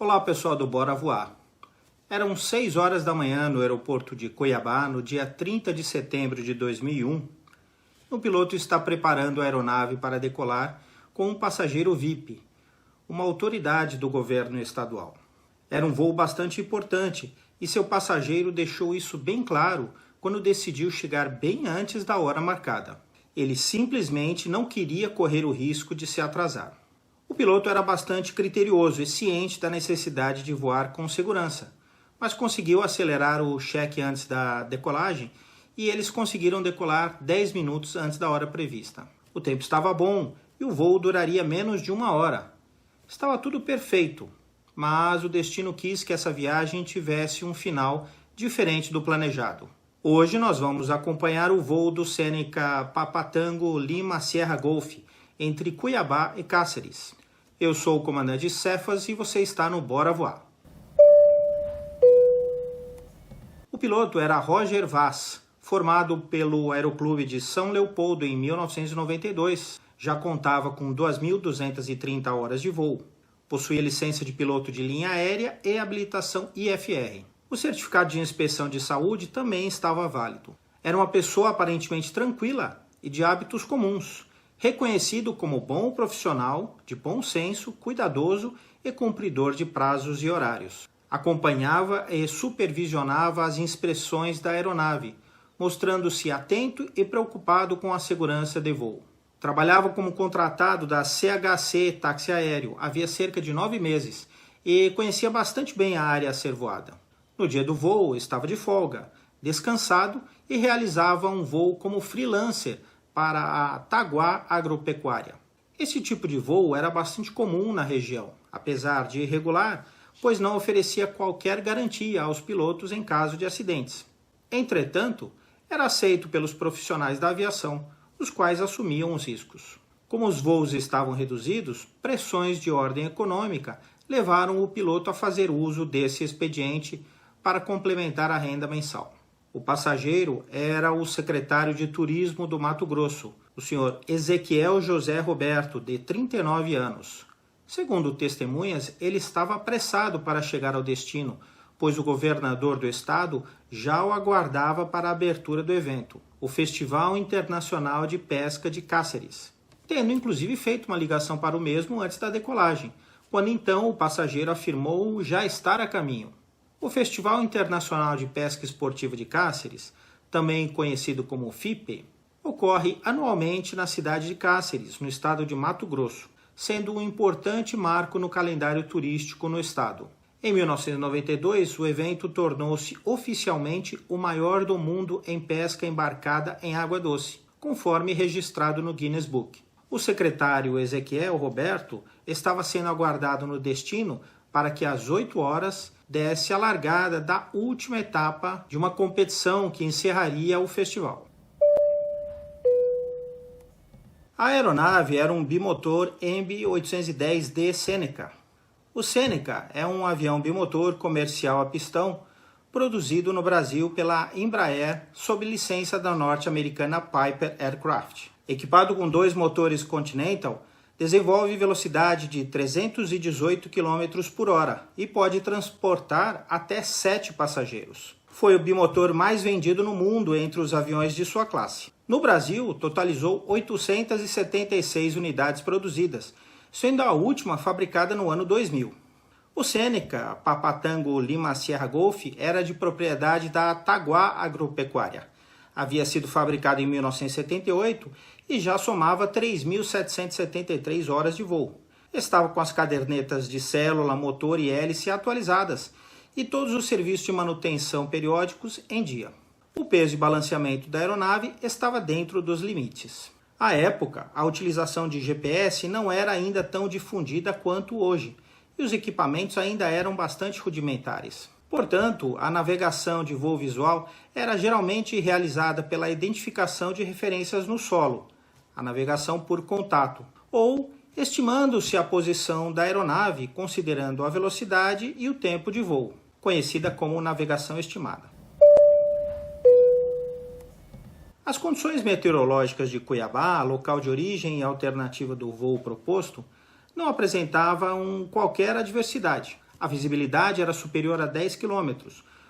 Olá pessoal do Bora Voar. Eram 6 horas da manhã no aeroporto de Cuiabá, no dia 30 de setembro de 2001. O piloto está preparando a aeronave para decolar com um passageiro VIP, uma autoridade do governo estadual. Era um voo bastante importante e seu passageiro deixou isso bem claro quando decidiu chegar bem antes da hora marcada. Ele simplesmente não queria correr o risco de se atrasar. O piloto era bastante criterioso e ciente da necessidade de voar com segurança, mas conseguiu acelerar o cheque antes da decolagem e eles conseguiram decolar 10 minutos antes da hora prevista. O tempo estava bom e o voo duraria menos de 1 hora. Estava tudo perfeito, mas o destino quis que essa viagem tivesse um final diferente do planejado. Hoje nós vamos acompanhar o voo do Seneca Papa Tango Lima Sierra Golf, entre Cuiabá e Cáceres. Eu sou o comandante Cefas e você está no Bora Voar. O piloto era Roger Vaz, formado pelo Aeroclube de São Leopoldo em 1992, já contava com 2.230 horas de voo, possuía licença de piloto de linha aérea e habilitação IFR. O certificado de inspeção de saúde também estava válido. Era uma pessoa aparentemente tranquila e de hábitos comuns, reconhecido como bom profissional, de bom senso, cuidadoso e cumpridor de prazos e horários. Acompanhava e supervisionava as inspeções da aeronave, mostrando-se atento e preocupado com a segurança de voo. Trabalhava como contratado da CHC Táxi Aéreo havia cerca de 9 meses e conhecia bastante bem a área a ser voada. No dia do voo, estava de folga, descansado e realizava um voo como freelancer para a Taguá Agropecuária. Esse tipo de voo era bastante comum na região, apesar de irregular, pois não oferecia qualquer garantia aos pilotos em caso de acidentes. Entretanto, era aceito pelos profissionais da aviação, os quais assumiam os riscos. Como os voos estavam reduzidos, pressões de ordem econômica levaram o piloto a fazer uso desse expediente para complementar a renda mensal. O passageiro era o secretário de Turismo do Mato Grosso, o senhor Ezequiel José Roberto, de 39 anos. Segundo testemunhas, ele estava apressado para chegar ao destino, pois o governador do estado já o aguardava para a abertura do evento, o Festival Internacional de Pesca de Cáceres, tendo inclusive feito uma ligação para o mesmo antes da decolagem, quando então o passageiro afirmou já estar a caminho. O Festival Internacional de Pesca Esportiva de Cáceres, também conhecido como FIPE, ocorre anualmente na cidade de Cáceres, no estado de Mato Grosso, sendo um importante marco no calendário turístico no estado. Em 1992, o evento tornou-se oficialmente o maior do mundo em pesca embarcada em água doce, conforme registrado no Guinness Book. O secretário Ezequiel Roberto estava sendo aguardado no destino para que às 8 horas desse a largada da última etapa de uma competição que encerraria o festival. A aeronave era um bimotor EMB 810D Seneca. O Seneca é um avião bimotor comercial a pistão produzido no Brasil pela Embraer sob licença da norte-americana Piper Aircraft. Equipado com 2 motores Continental, desenvolve velocidade de 318 km por hora e pode transportar até 7 passageiros. Foi o bimotor mais vendido no mundo entre os aviões de sua classe. No Brasil, totalizou 876 unidades produzidas, sendo a última fabricada no ano 2000. O Seneca Papa Tango Lima Sierra Golf era de propriedade da Taguá Agropecuária. Havia sido fabricado em 1978 e já somava 3.773 horas de voo. Estava com as cadernetas de célula, motor e hélice atualizadas e todos os serviços de manutenção periódicos em dia. O peso e balanceamento da aeronave estava dentro dos limites. À época, a utilização de GPS não era ainda tão difundida quanto hoje e os equipamentos ainda eram bastante rudimentares. Portanto, a navegação de voo visual era geralmente realizada pela identificação de referências no solo, a navegação por contato, ou estimando-se a posição da aeronave considerando a velocidade e o tempo de voo, conhecida como navegação estimada. As condições meteorológicas de Cuiabá, local de origem e alternativa do voo proposto, não apresentavam qualquer adversidade. A visibilidade era superior a 10 km,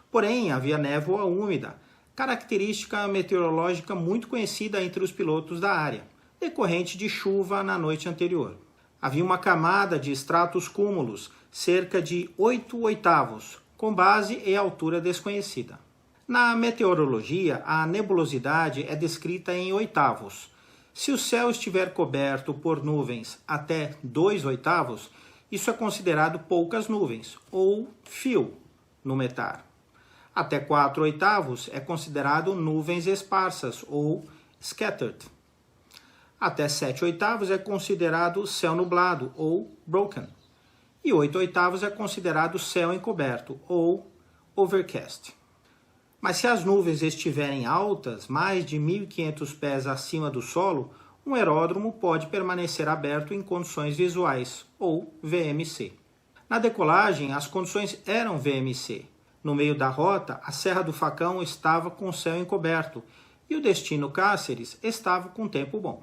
porém havia névoa úmida, característica meteorológica muito conhecida entre os pilotos da área, decorrente de chuva na noite anterior. Havia uma camada de stratus cúmulos, cerca de 8/8, com base e altura desconhecida. Na meteorologia, a nebulosidade é descrita em oitavos. Se o céu estiver coberto por nuvens até 2/8, isso é considerado poucas nuvens, ou few no METAR. Até 4/8 é considerado nuvens esparsas, ou scattered. Até 7/8 é considerado céu nublado, ou broken. E 8/8 é considerado céu encoberto, ou overcast. Mas se as nuvens estiverem altas, mais de 1.500 pés acima do solo, um aeródromo pode permanecer aberto em condições visuais, ou VMC. Na decolagem, as condições eram VMC. No meio da rota, a Serra do Facão estava com céu encoberto e o destino Cáceres estava com tempo bom.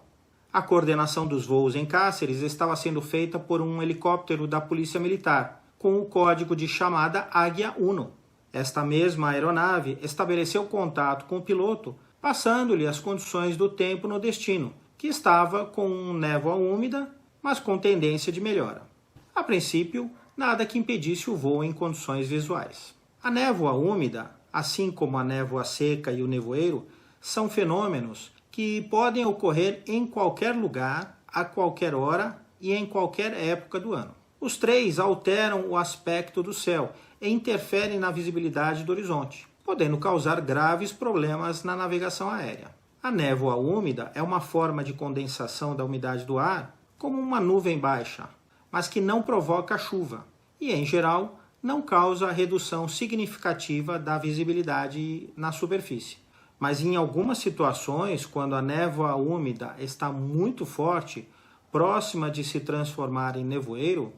A coordenação dos voos em Cáceres estava sendo feita por um helicóptero da Polícia Militar, com o código de chamada Águia 1. Esta mesma aeronave estabeleceu contato com o piloto, passando-lhe as condições do tempo no destino, que estava com névoa úmida, mas com tendência de melhora. A princípio, nada que impedisse o voo em condições visuais. A névoa úmida, assim como a névoa seca e o nevoeiro, são fenômenos que podem ocorrer em qualquer lugar, a qualquer hora e em qualquer época do ano. Os três alteram o aspecto do céu e interferem na visibilidade do horizonte, podendo causar graves problemas na navegação aérea. A névoa úmida é uma forma de condensação da umidade do ar, como uma nuvem baixa, mas que não provoca chuva e, em geral, não causa redução significativa da visibilidade na superfície. Mas em algumas situações, quando a névoa úmida está muito forte, próxima de se transformar em nevoeiro,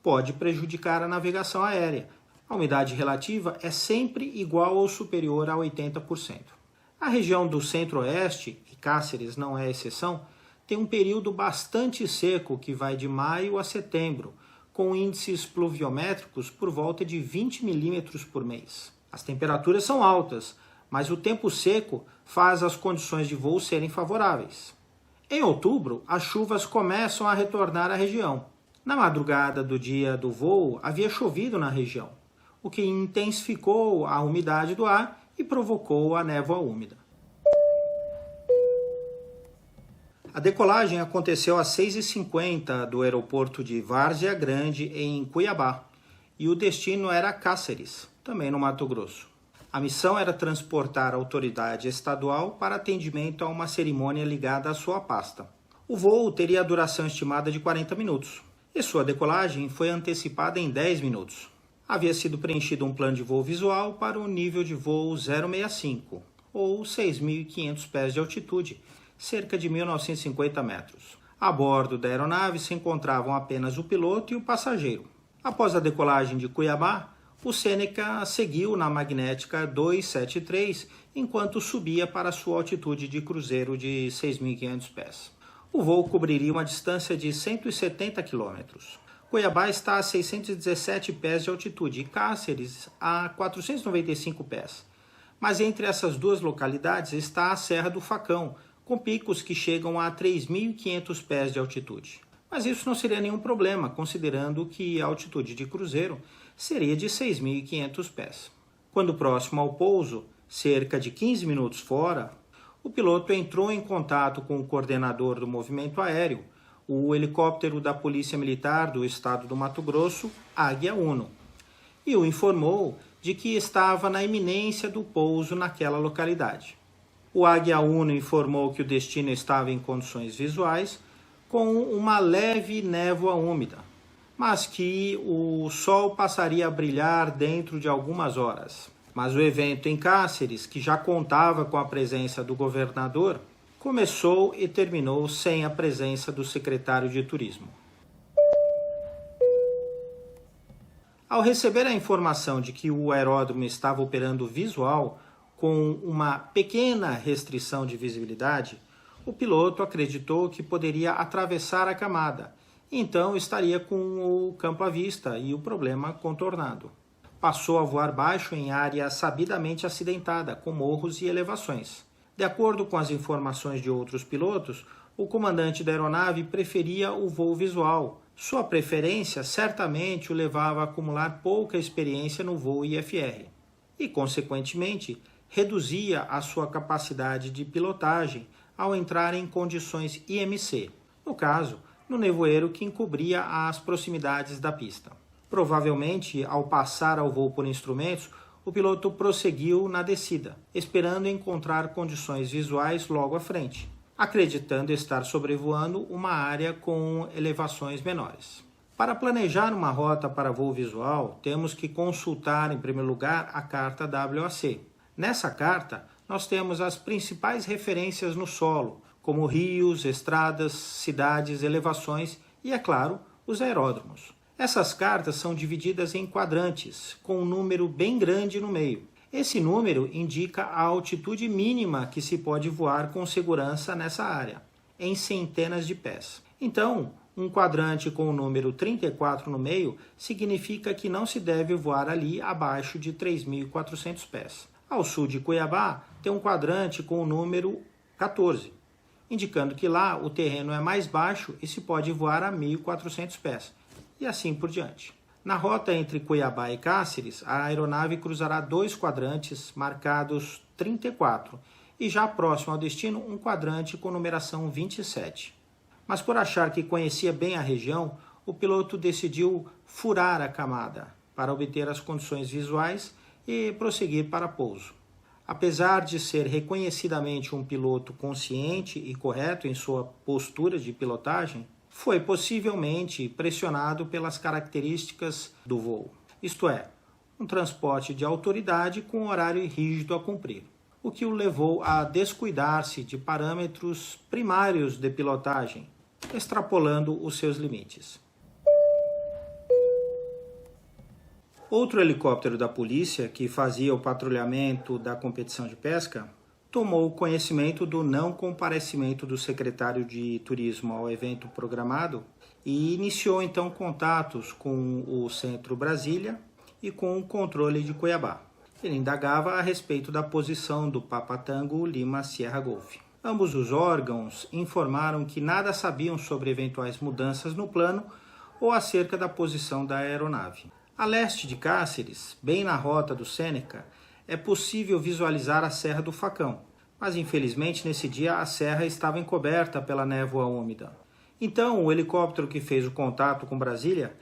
pode prejudicar a navegação aérea. A umidade relativa é sempre igual ou superior a 80%. A região do centro-oeste, e Cáceres não é exceção, tem um período bastante seco que vai de maio a setembro, com índices pluviométricos por volta de 20 milímetros por mês. As temperaturas são altas, mas o tempo seco faz as condições de voo serem favoráveis. Em outubro, as chuvas começam a retornar à região. Na madrugada do dia do voo, havia chovido na região, o que intensificou a umidade do ar e provocou a névoa úmida. A decolagem aconteceu às 6h50 do aeroporto de Várzea Grande, em Cuiabá, e o destino era Cáceres, também no Mato Grosso. A missão era transportar a autoridade estadual para atendimento a uma cerimônia ligada à sua pasta. O voo teria a duração estimada de 40 minutos, e sua decolagem foi antecipada em 10 minutos. Havia sido preenchido um plano de voo visual para o nível de voo 065, ou 6.500 pés de altitude, cerca de 1.950 metros. A bordo da aeronave se encontravam apenas o piloto e o passageiro. Após a decolagem de Cuiabá, o Seneca seguiu na magnética 273 enquanto subia para sua altitude de cruzeiro de 6.500 pés. O voo cobriria uma distância de 170 km. Cuiabá está a 617 pés de altitude e Cáceres a 495 pés. Mas entre essas duas localidades está a Serra do Facão, com picos que chegam a 3.500 pés de altitude. Mas isso não seria nenhum problema, considerando que a altitude de cruzeiro seria de 6.500 pés. Quando próximo ao pouso, cerca de 15 minutos fora, o piloto entrou em contato com o coordenador do movimento aéreo, o helicóptero da Polícia Militar do Estado do Mato Grosso, Águia 1, e o informou de que estava na iminência do pouso naquela localidade. O Águia 1 informou que o destino estava em condições visuais, com uma leve névoa úmida, mas que o sol passaria a brilhar dentro de algumas horas. Mas o evento em Cáceres, que já contava com a presença do governador, começou e terminou sem a presença do secretário de Turismo. Ao receber a informação de que o aeródromo estava operando visual com uma pequena restrição de visibilidade, o piloto acreditou que poderia atravessar a camada então estaria com o campo à vista e o problema contornado. Passou a voar baixo em área sabidamente acidentada, com morros e elevações. De acordo com as informações de outros pilotos, o comandante da aeronave preferia o voo visual. Sua preferência certamente o levava a acumular pouca experiência no voo IFR e, consequentemente, reduzia a sua capacidade de pilotagem ao entrar em condições IMC, no caso, no nevoeiro que encobria as proximidades da pista. Provavelmente, ao passar ao voo por instrumentos, o piloto prosseguiu na descida, esperando encontrar condições visuais logo à frente, acreditando estar sobrevoando uma área com elevações menores. Para planejar uma rota para voo visual, temos que consultar, em primeiro lugar, a carta WAC. Nessa carta, nós temos as principais referências no solo, como rios, estradas, cidades, elevações e, é claro, os aeródromos. Essas cartas são divididas em quadrantes, com um número bem grande no meio. Esse número indica a altitude mínima que se pode voar com segurança nessa área, em centenas de pés. Então, um quadrante com o número 34 no meio significa que não se deve voar ali abaixo de 3.400 pés. Ao sul de Cuiabá, tem um quadrante com o número 14, indicando que lá o terreno é mais baixo e se pode voar a 1.400 pés, e assim por diante. Na rota entre Cuiabá e Cáceres, a aeronave cruzará 2 quadrantes marcados 34 e já próximo ao destino um quadrante com numeração 27. Mas por achar que conhecia bem a região, o piloto decidiu furar a camada para obter as condições visuais e prosseguir para pouso. Apesar de ser reconhecidamente um piloto consciente e correto em sua postura de pilotagem, foi possivelmente pressionado pelas características do voo, isto é, um transporte de autoridade com horário rígido a cumprir, o que o levou a descuidar-se de parâmetros primários de pilotagem, extrapolando os seus limites. Outro helicóptero da polícia, que fazia o patrulhamento da competição de pesca, tomou conhecimento do não comparecimento do secretário de Turismo ao evento programado e iniciou então contatos com o Centro Brasília e com o controle de Cuiabá. Ele indagava a respeito da posição do Papa Tango Lima Sierra Golf. Ambos os órgãos informaram que nada sabiam sobre eventuais mudanças no plano ou acerca da posição da aeronave. A leste de Cáceres, bem na rota do Sêneca, é possível visualizar a Serra do Facão, mas infelizmente nesse dia a serra estava encoberta pela névoa úmida. Então o helicóptero que fez o contato com Brasília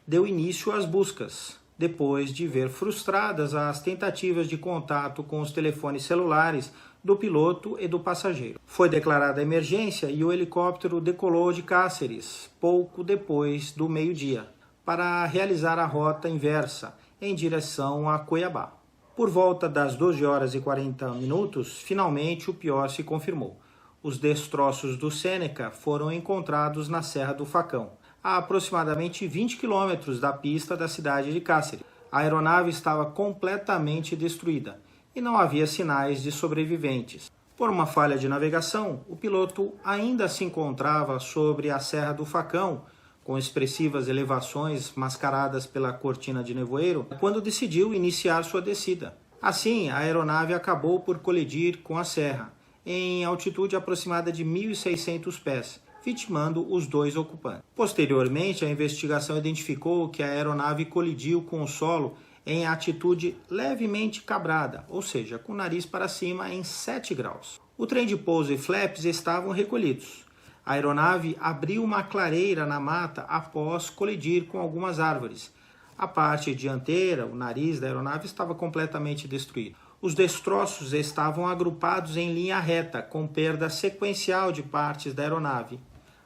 deu início às buscas, depois de ver frustradas as tentativas de contato com os telefones celulares do piloto e do passageiro. Foi declarada emergência e o helicóptero decolou de Cáceres pouco depois do meio-dia, para realizar a rota inversa em direção a Cuiabá. Por volta das 12 horas e 40 minutos, finalmente o pior se confirmou. Os destroços do Sêneca foram encontrados na Serra do Facão, a aproximadamente 20 quilômetros da pista da cidade de Cáceres. A aeronave estava completamente destruída e não havia sinais de sobreviventes. Por uma falha de navegação, o piloto ainda se encontrava sobre a Serra do Facão, com expressivas elevações mascaradas pela cortina de nevoeiro, quando decidiu iniciar sua descida. Assim, a aeronave acabou por colidir com a serra, em altitude aproximada de 1.600 pés, vitimando os 2 ocupantes. Posteriormente, a investigação identificou que a aeronave colidiu com o solo em atitude levemente cabrada, ou seja, com o nariz para cima em 7 graus. O trem de pouso e flaps estavam recolhidos. A aeronave abriu uma clareira na mata após colidir com algumas árvores. A parte dianteira, o nariz da aeronave, estava completamente destruído. Os destroços estavam agrupados em linha reta, com perda sequencial de partes da aeronave,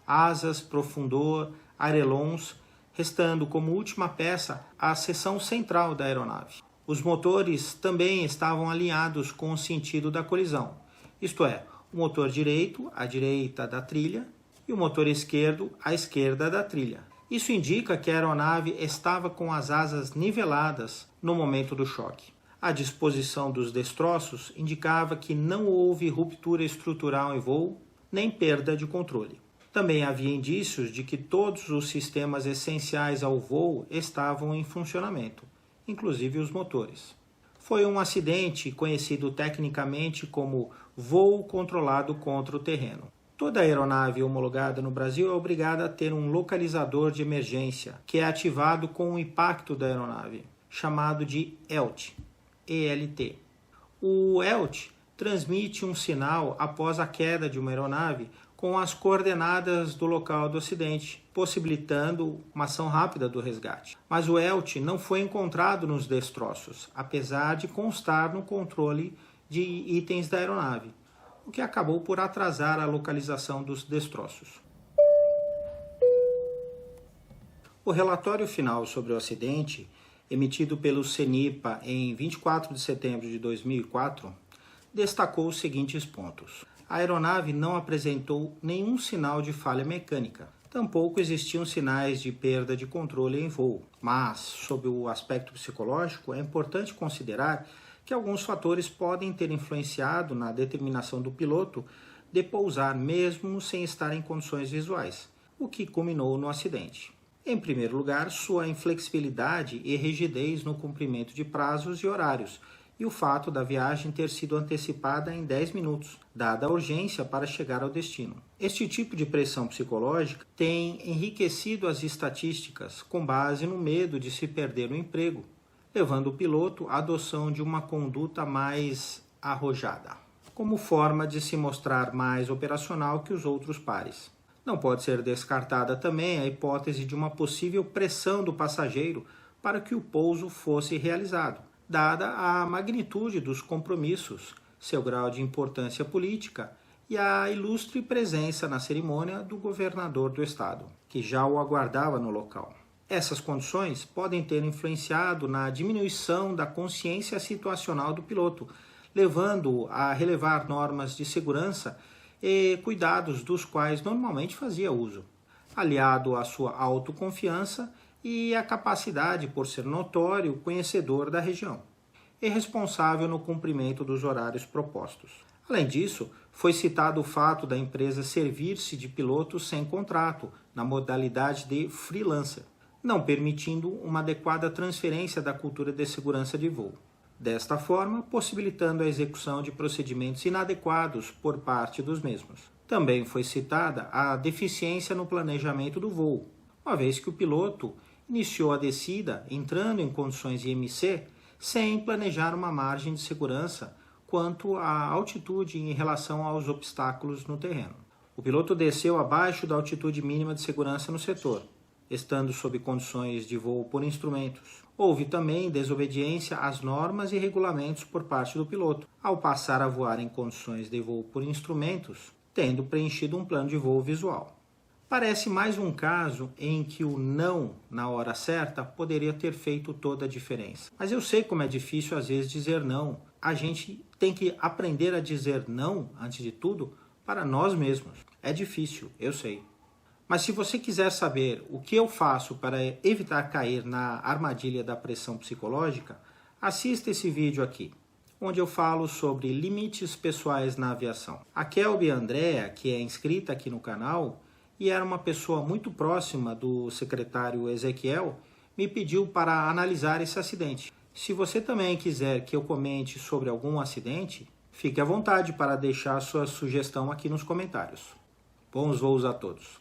asas, profundor, ailerons, restando como última peça a seção central da aeronave. Os motores também estavam alinhados com o sentido da colisão, isto é, o motor direito à direita da trilha e o motor esquerdo à esquerda da trilha. Isso indica que a aeronave estava com as asas niveladas no momento do choque. A disposição dos destroços indicava que não houve ruptura estrutural em voo, nem perda de controle. Também havia indícios de que todos os sistemas essenciais ao voo estavam em funcionamento, inclusive os motores. Foi um acidente conhecido tecnicamente como voo controlado contra o terreno. Toda aeronave homologada no Brasil é obrigada a ter um localizador de emergência, que é ativado com o impacto da aeronave, chamado de ELT. ELT. O ELT transmite um sinal após a queda de uma aeronave com as coordenadas do local do acidente, possibilitando uma ação rápida do resgate. Mas o ELT não foi encontrado nos destroços, apesar de constar no controle de itens da aeronave, o que acabou por atrasar a localização dos destroços. O relatório final sobre o acidente, emitido pelo CENIPA em 24 de setembro de 2004, destacou os seguintes pontos. A aeronave não apresentou nenhum sinal de falha mecânica. Tampouco existiam sinais de perda de controle em voo. Mas, sob o aspecto psicológico, é importante considerar que alguns fatores podem ter influenciado na determinação do piloto de pousar mesmo sem estar em condições visuais, o que culminou no acidente. Em primeiro lugar, sua inflexibilidade e rigidez no cumprimento de prazos e horários, e o fato da viagem ter sido antecipada em 10 minutos, dada a urgência para chegar ao destino. Este tipo de pressão psicológica tem enriquecido as estatísticas com base no medo de se perder o emprego, levando o piloto à adoção de uma conduta mais arrojada, como forma de se mostrar mais operacional que os outros pares. Não pode ser descartada também a hipótese de uma possível pressão do passageiro para que o pouso fosse realizado, dada a magnitude dos compromissos, seu grau de importância política e a ilustre presença na cerimônia do governador do estado, que já o aguardava no local. Essas condições podem ter influenciado na diminuição da consciência situacional do piloto, levando-o a relevar normas de segurança e cuidados dos quais normalmente fazia uso, aliado à sua autoconfiança e à capacidade por ser notório conhecedor da região, e responsável no cumprimento dos horários propostos. Além disso, foi citado o fato da empresa servir-se de pilotos sem contrato, na modalidade de freelancer, não permitindo uma adequada transferência da cultura de segurança de voo. Desta forma, possibilitando a execução de procedimentos inadequados por parte dos mesmos. Também foi citada a deficiência no planejamento do voo, uma vez que o piloto iniciou a descida entrando em condições IMC sem planejar uma margem de segurança quanto à altitude em relação aos obstáculos no terreno. O piloto desceu abaixo da altitude mínima de segurança no setor, estando sob condições de voo por instrumentos. Houve também desobediência às normas e regulamentos por parte do piloto, ao passar a voar em condições de voo por instrumentos, tendo preenchido um plano de voo visual. Parece mais um caso em que o não na hora certa poderia ter feito toda a diferença. Mas eu sei como é difícil às vezes dizer não. A gente tem que aprender a dizer não, antes de tudo, para nós mesmos. É difícil, eu sei. Mas se você quiser saber o que eu faço para evitar cair na armadilha da pressão psicológica, assista esse vídeo aqui, onde eu falo sobre limites pessoais na aviação. A Kelby Andrea, que é inscrita aqui no canal e era uma pessoa muito próxima do secretário Ezequiel, me pediu para analisar esse acidente. Se você também quiser que eu comente sobre algum acidente, fique à vontade para deixar sua sugestão aqui nos comentários. Bons voos a todos!